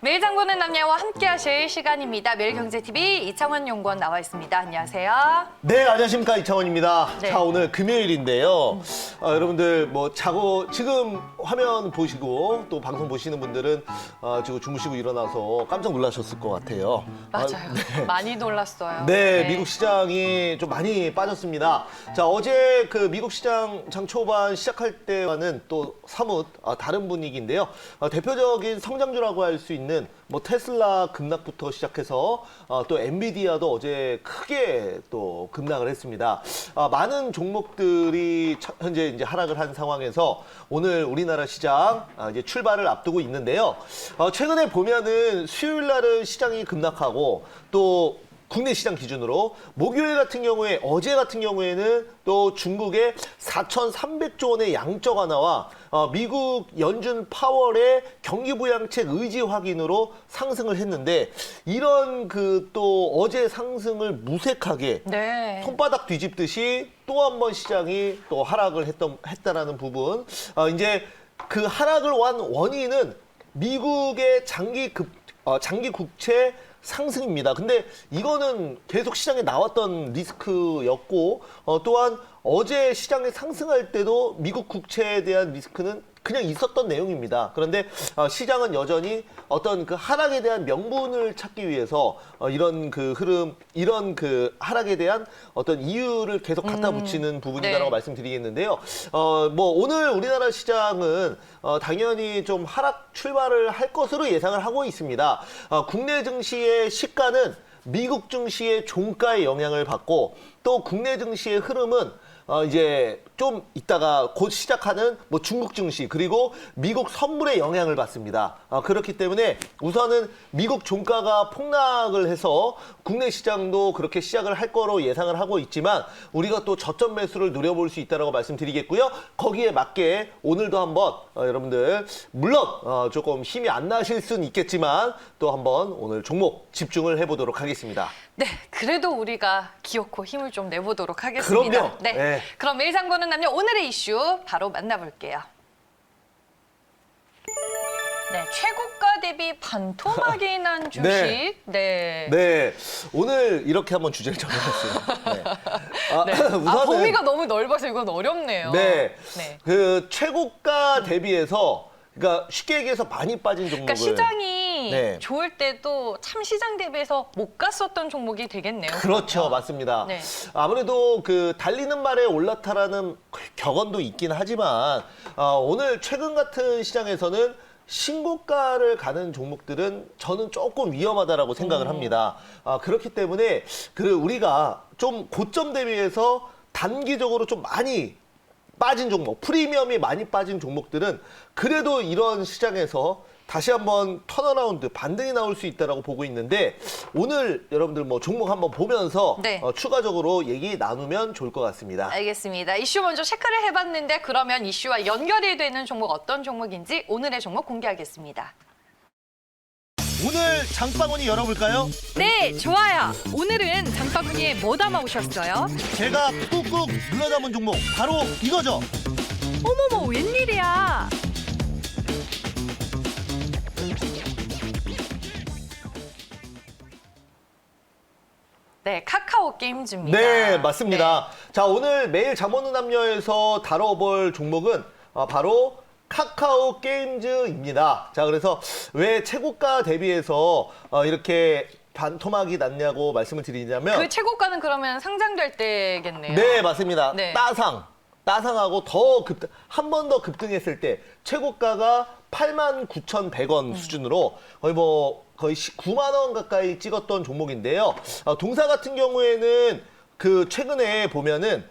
매일 장 보는 남녀와 함께 하실 시간입니다. 매일경제TV 이창원 연구원 나와 있습니다. 안녕하세요. 네, 안녕하십니까. 이창원입니다. 네. 자, 오늘 금요일인데요. 여러분들 뭐 자고 지금 화면 보시고 또 방송 보시는 분들은 지금 주무시고 일어나서 깜짝 놀라셨을 것 같아요. 맞아요. 많이 놀랐어요. 네, 미국 시장이 좀 많이 빠졌습니다. 자, 어제 그 미국 시장 장 초반 시작할 때와는 또 사뭇 다른 분위기인데요. 대표적인 성장주라고 할 수 있는 뭐 테슬라 급락부터 시작해서 또 엔비디아도 어제 크게 또 급락을 했습니다. 많은 종목들이 현재 이제 하락을 한 상황에서 오늘 우리나라 시장 이제 출발을 앞두고 있는데요. 최근에 보면은 수요일 날은 시장이 급락하고 또 국내 시장 기준으로 목요일 같은 경우에 어제 같은 경우에는 또 중국의 4,300조 원의 양적 완화와 미국 연준 파월의 경기 부양책 의지 확인으로 상승을 했는데 이런 그 또 어제 상승을 무색하게 네. 손바닥 뒤집듯이 또 한 번 시장이 또 하락을 했다라는 부분. 이제 그 하락을 한 원인은 미국의 장기 국채 상승입니다. 근데 이거는 계속 시장에 나왔던 리스크였고 또한 어제 시장에 상승할 때도 미국 국채에 대한 리스크는 그냥 있었던 내용입니다. 그런데 시장은 여전히 어떤 그 하락에 대한 명분을 찾기 위해서 이런 그 흐름, 이런 그 하락에 대한 어떤 이유를 계속 갖다 붙이는 부분이다라고 네. 말씀드리겠는데요. 뭐 오늘 우리나라 시장은 당연히 좀 하락 출발을 할 것으로 예상을 하고 있습니다. 국내 증시의 시가는 미국 증시의 종가의 영향을 받고 또 국내 증시의 흐름은 이제 좀 있다가 곧 시작하는 뭐 중국 증시 그리고 미국 선물의 영향을 받습니다. 그렇기 때문에 우선은 미국 종가가 폭락을 해서 국내 시장도 그렇게 시작을 할 거로 예상을 하고 있지만 우리가 또 저점 매수를 노려볼 수 있다고 말씀드리겠고요. 거기에 맞게 오늘도 한번 여러분들 물론 조금 힘이 안 나실 수는 있겠지만 또 한번 오늘 종목 집중을 해보도록 하겠습니다. 네, 그래도 우리가 기어코 힘을 좀 내보도록 하겠습니다. 그럼요. 네. 네. 그럼 매일 장 보는 남녀 오늘의 이슈 바로 만나볼게요. 네, 최고가 대비 반토막이 난 주식. 네. 네. 네, 오늘 이렇게 한번 주제를 정해봤어요. 네. 네. 우선은 범위가 너무 넓어서 이건 어렵네요. 네, 네. 그 최고가 대비해서 그러니까 쉽게 얘기해서 많이 빠진 종목을 그러니까 시장이 네. 좋을 때도 참 시장 대비해서 못 갔었던 종목이 되겠네요. 그렇죠, 그러면. 맞습니다. 네. 아무래도 그 달리는 말에 올라타라는 격언도 있긴 하지만 오늘 최근 같은 시장에서는 신고가를 가는 종목들은 저는 조금 위험하다라고 생각을 합니다. 그렇기 때문에 그 우리가 좀 고점 대비해서 단기적으로 좀 많이 빠진 종목, 프리미엄이 많이 빠진 종목들은 그래도 이런 시장에서 다시 한번 턴어라운드, 반등이 나올 수 있다라고 보고 있는데 오늘 여러분들 뭐 종목 한번 보면서 네. 추가적으로 얘기 나누면 좋을 것 같습니다. 알겠습니다. 이슈 먼저 체크를 해봤는데 그러면 이슈와 연결이 되는 종목 어떤 종목인지 오늘의 종목 공개하겠습니다. 오늘 장바구니 열어볼까요? 네, 좋아요. 오늘은 장바구니에 뭐 담아오셨어요? 제가 꾹꾹 눌러 담은 종목 바로 이거죠. 어머머, 웬일이야. 네, 카카오 게임즈입니다. 네, 맞습니다. 자, 오늘 매일 잠 오는 남녀에서 다뤄볼 종목은 바로 카카오 게임즈입니다. 자, 그래서 왜 최고가 대비해서 이렇게 반토막이 났냐고 말씀을 드리냐면 그 최고가는 그러면 상장될 때겠네요. 네, 맞습니다. 네. 따상하고 한 번 더 급등했을 때 최고가가 89,100원 수준으로 거의 9만 원 가까이 찍었던 종목인데요. 동사 같은 경우에는 그 최근에 보면은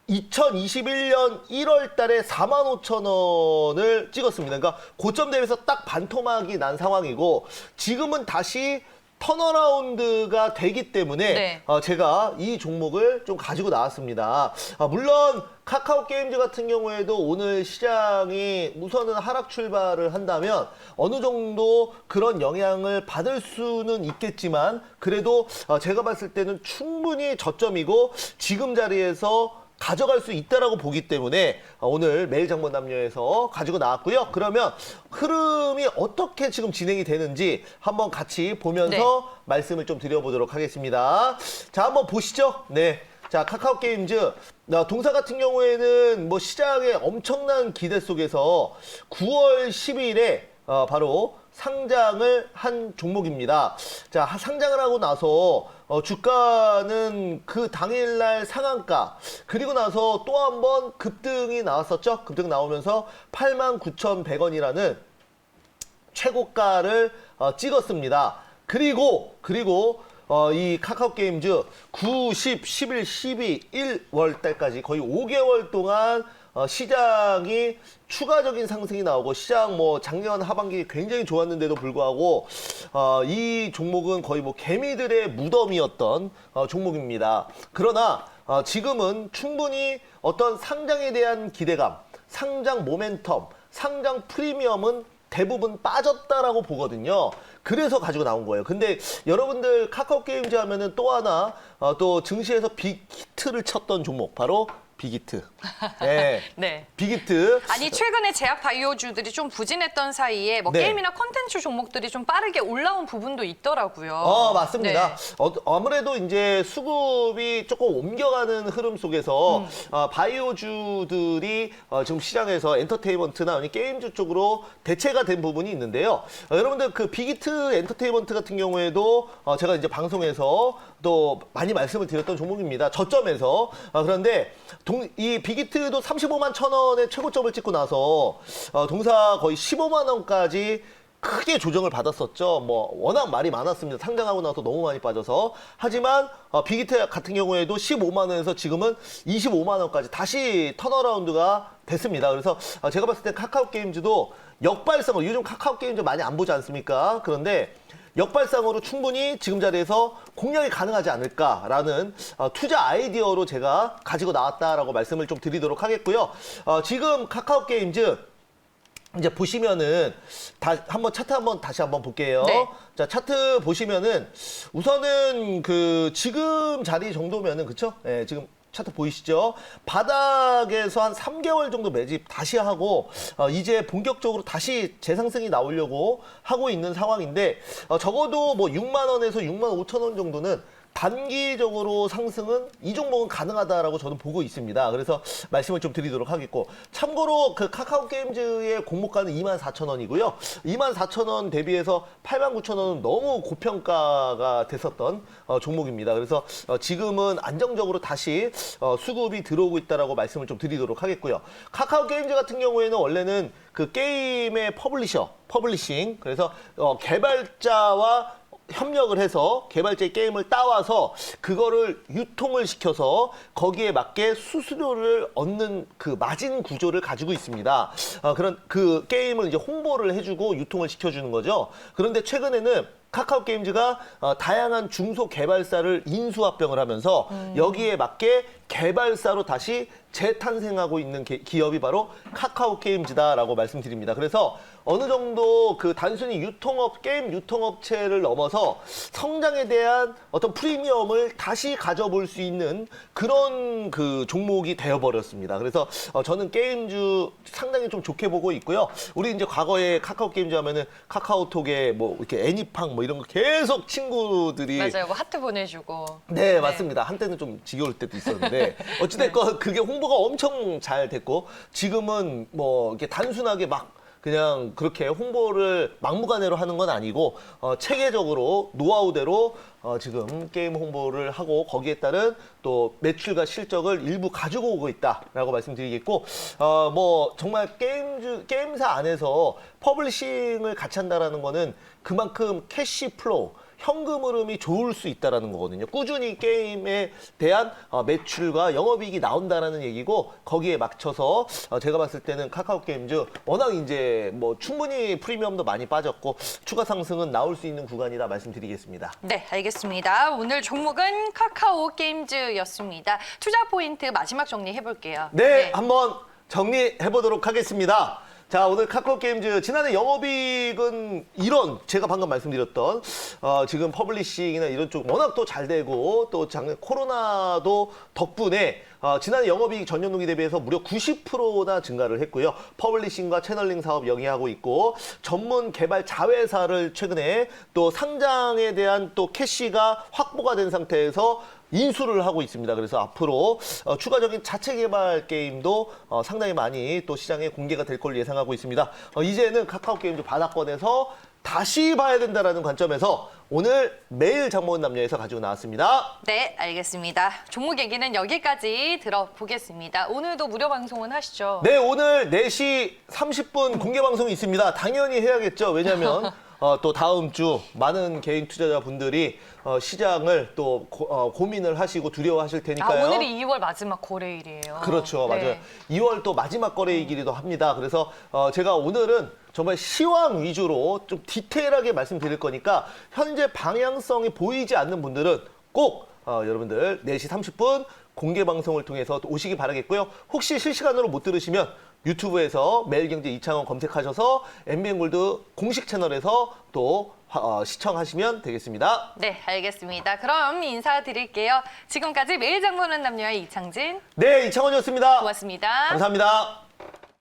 2021년 1월 달에 45,000원을 찍었습니다. 그러니까 고점 대비해서 딱 반토막이 난 상황이고 지금은 다시 턴어라운드가 되기 때문에 네. 제가 이 종목을 좀 가지고 나왔습니다. 물론 카카오 게임즈 같은 경우에도 오늘 시장이 우선은 하락 출발을 한다면 어느 정도 그런 영향을 받을 수는 있겠지만 그래도 제가 봤을 때는 충분히 저점이고 지금 자리에서 가져갈 수 있다라고 보기 때문에 오늘 매일 장본 남녀에서 가지고 나왔고요. 그러면 흐름이 어떻게 지금 진행이 되는지 한번 같이 보면서 네. 말씀을 좀 드려보도록 하겠습니다. 자, 한번 보시죠. 네. 자, 카카오 게임즈 동사 같은 경우에는 뭐 시장의 엄청난 기대 속에서 9월 10일에 바로 상장을 한 종목입니다. 자, 상장을 하고 나서 주가는 그 당일날 상한가, 그리고 나서 또 한 번 급등이 나왔었죠. 급등 나오면서 89,100원이라는 최고가를 찍었습니다. 그리고 이 카카오 게임즈 9, 10, 11, 12, 1월 달까지 거의 5개월 동안 시장이 추가적인 상승이 나오고, 시장 뭐 작년 하반기 굉장히 좋았는데도 불구하고 이 종목은 거의 뭐 개미들의 무덤이었던 종목입니다. 그러나 지금은 충분히 어떤 상장에 대한 기대감, 상장 모멘텀, 상장 프리미엄은 대부분 빠졌다라고 보거든요. 그래서 가지고 나온 거예요. 근데 여러분들 카카오 게임즈 하면은 또 하나 또 증시에서 빅히트를 쳤던 종목, 바로 빅히트. 네. 네. 빅히트. 아니, 최근에 제약 바이오주들이 좀 부진했던 사이에 뭐 네. 게임이나 콘텐츠 종목들이 좀 빠르게 올라온 부분도 있더라고요. 맞습니다. 네. 아무래도 이제 수급이 조금 옮겨가는 흐름 속에서 바이오주들이 지금 시장에서 엔터테인먼트나 아니 게임주 쪽으로 대체가 된 부분이 있는데요. 여러분들 그 빅히트 엔터테인먼트 같은 경우에도 제가 이제 방송에서 또 많이 말씀을 드렸던 종목입니다. 저점에서. 그런데 이 빅히트도 35만 1,000원의 최고점을 찍고 나서 동사 거의 15만 원까지 크게 조정을 받았었죠. 뭐 워낙 말이 많았습니다. 상장하고 나서 너무 많이 빠져서. 하지만 빅히트 같은 경우에도 15만 원에서 지금은 25만 원까지 다시 턴어라운드가 됐습니다. 그래서 제가 봤을 때 카카오 게임즈도 역발상으로, 요즘 카카오 게임즈 많이 안 보지 않습니까? 그런데 역발상으로 충분히 지금 자리에서 공략이 가능하지 않을까라는 투자 아이디어로 제가 가지고 나왔다라고 말씀을 좀 드리도록 하겠고요. 지금 카카오 게임즈 이제 보시면은 한번 차트 다시 한번 볼게요. 네. 자, 차트 보시면은 우선은 그 지금 자리 정도면은, 그쵸? 예, 지금 차트 보이시죠? 바닥에서 한 3개월 정도 매집 다시 하고 이제 본격적으로 다시 재상승이 나오려고 하고 있는 상황인데, 적어도 뭐 6만 원에서 6만 5천 원 정도는 단기적으로 상승은 이 종목은 가능하다라고 저는 보고 있습니다. 그래서 말씀을 좀 드리도록 하겠고, 참고로 그 카카오 게임즈의 공모가는 24,000원이고요. 24,000원 대비해서 89,000원은 너무 고평가가 됐었던 종목입니다. 그래서 지금은 안정적으로 다시 수급이 들어오고 있다라고 말씀을 좀 드리도록 하겠고요. 카카오 게임즈 같은 경우에는 원래는 그 게임의 퍼블리싱, 그래서 개발자와 협력을 해서 개발자의 게임을 따와서 그거를 유통을 시켜서 거기에 맞게 수수료를 얻는 그 마진 구조를 가지고 있습니다. 그런 그 게임을 이제 홍보를 해주고 유통을 시켜주는 거죠. 그런데 최근에는 카카오 게임즈가 다양한 중소 개발사를 인수합병을 하면서 여기에 맞게 개발사로 다시 재탄생하고 있는 기업이 바로 카카오 게임즈다라고 말씀드립니다. 그래서 어느 정도 그 단순히 게임 유통업체를 넘어서 성장에 대한 어떤 프리미엄을 다시 가져볼 수 있는 그런 그 종목이 되어버렸습니다. 그래서 저는 게임주 상당히 좀 좋게 보고 있고요. 우리 이제 과거에 카카오 게임즈 하면은 카카오톡에 뭐 이렇게 애니팡 뭐 이런 거 계속 친구들이 맞아요. 뭐 하트 보내주고. 네, 맞습니다. 한때는 좀 지겨울 때도 있었는데 어찌됐건 그게 홍보가 엄청 잘 됐고, 지금은 뭐 이렇게 단순하게 막 그냥 그렇게 홍보를 막무가내로 하는 건 아니고 체계적으로 노하우대로 지금 게임 홍보를 하고 거기에 따른 또 매출과 실적을 일부 가지고 오고 있다라고 말씀드리겠고, 뭐 정말 게임사 안에서 퍼블리싱을 같이 한다라는 거는 그만큼 캐시 플로우, 현금 흐름이 좋을 수 있다라는 거거든요. 꾸준히 게임에 대한 매출과 영업이익이 나온다라는 얘기고, 거기에 맞춰서 제가 봤을 때는 카카오 게임즈 워낙 이제 뭐 충분히 프리미엄도 많이 빠졌고 추가 상승은 나올 수 있는 구간이다 말씀드리겠습니다. 네, 알겠습니다. 오늘 종목은 카카오 게임즈였습니다. 투자 포인트 마지막 정리해 볼게요. 네, 한번 정리해 보도록 하겠습니다. 자, 오늘 카카오 게임즈 지난해 영업이익은 이런 제가 방금 말씀드렸던 지금 퍼블리싱이나 이런 쪽 워낙 또 잘 되고 또 작년 코로나도 덕분에 지난해 영업이익 전년도기 대비해서 무려 90%나 증가를 했고요. 퍼블리싱과 채널링 사업 영위하고 있고 전문 개발 자회사를 최근에 또 상장에 대한 또 캐시가 확보가 된 상태에서 인수를 하고 있습니다. 그래서 앞으로 추가적인 자체 개발 게임도 상당히 많이 또 시장에 공개가 될 걸로 예상하고 있습니다. 이제는 카카오 게임즈 바닥권에서 다시 봐야 된다라는 관점에서 오늘 매일 장모은 남녀에서 가지고 나왔습니다. 네, 알겠습니다. 종목 얘기는 여기까지 들어보겠습니다. 오늘도 무료 방송은 하시죠? 네, 오늘 4시 30분 공개 방송이 있습니다. 당연히 해야겠죠. 왜냐하면 또 다음 주 많은 개인 투자자분들이 시장을 또 고민을 하시고 두려워하실 테니까요. 오늘이 2월 마지막 거래일이에요. 그렇죠. 네. 맞아요. 2월 또 마지막 거래이기도 합니다. 그래서 제가 오늘은 정말 시황 위주로 좀 디테일하게 말씀드릴 거니까 현재 방향성이 보이지 않는 분들은 꼭 여러분들 4시 30분 공개 방송을 통해서 또 오시기 바라겠고요. 혹시 실시간으로 못 들으시면 유튜브에서 매일경제 이창원 검색하셔서 MBN골드 공식 채널에서 또 시청하시면 되겠습니다. 네, 알겠습니다. 그럼 인사드릴게요. 지금까지 매일 장보는 남녀의 이창진. 네, 이창원이었습니다. 고맙습니다. 감사합니다.